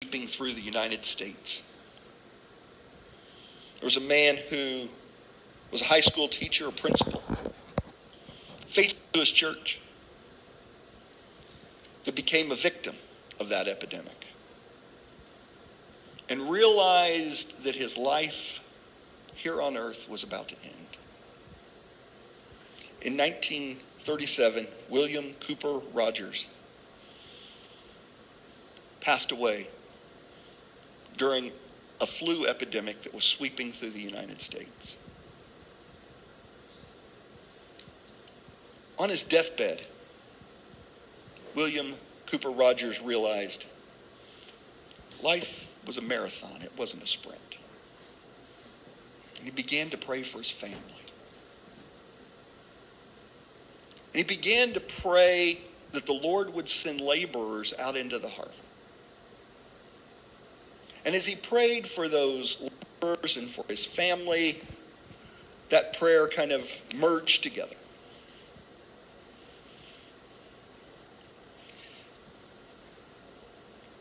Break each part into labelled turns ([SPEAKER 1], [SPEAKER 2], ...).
[SPEAKER 1] sweeping through the United States. There was a man who was a high school teacher, a principal, faithful to his church, that became a victim of that epidemic and realized that his life here on earth was about to end. In 1937, William Cooper Rogers passed away during a flu epidemic that was sweeping through the United States. On his deathbed, William Cooper Rogers realized life was a marathon, it wasn't a sprint. And he began to pray for his family. And he began to pray that the Lord would send laborers out into the harvest. And as he prayed for those laborers and for his family, that prayer kind of merged together.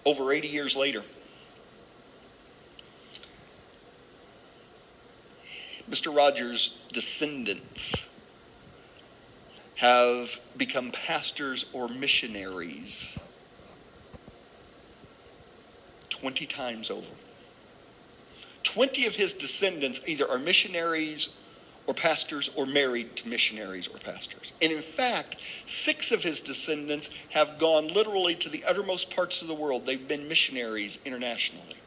[SPEAKER 1] Over 80 years later, Mr. Rogers' descendants have become pastors or missionaries 20 times over. 20 of his descendants either are missionaries or pastors or married to missionaries or pastors. And in fact, 6 of his descendants have gone literally to the uttermost parts of the world. They've been missionaries internationally.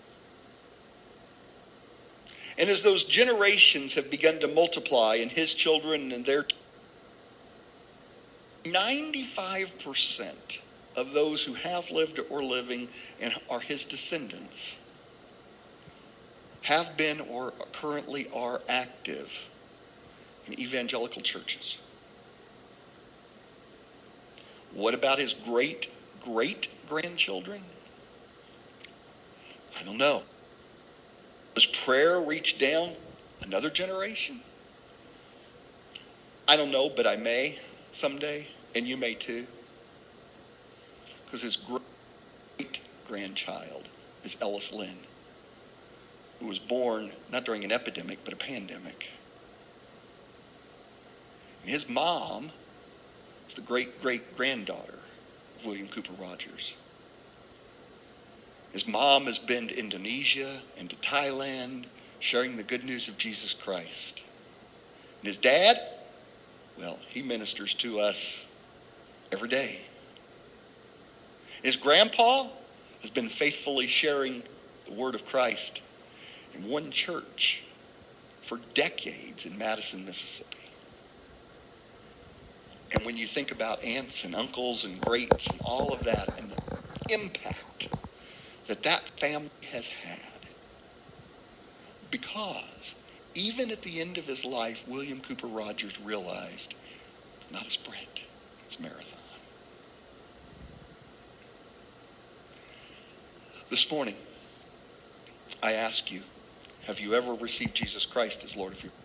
[SPEAKER 1] And as those generations have begun to multiply, and his children and their 95% of those who have lived or living and are his descendants have been or currently are active in evangelical churches. What about his great-great-grandchildren? I don't know. Does prayer reach down another generation? I don't know, but I may someday, and you may too. Because his great-grandchild is Ellis Lynn, who was born not during an epidemic, but a pandemic. And his mom is the great-great-granddaughter of William Cooper Rogers. His mom has been to Indonesia and to Thailand, sharing the good news of Jesus Christ. And his dad, well, he ministers to us every day. His grandpa has been faithfully sharing the word of Christ in one church for decades in Madison, Mississippi. And when you think about aunts and uncles and greats and all of that and the impact that family has had, because even at the end of his life, William Cooper Rogers realized it's not a sprint, it's a marathon. This morning, I ask you, have you ever received Jesus Christ as Lord of your life?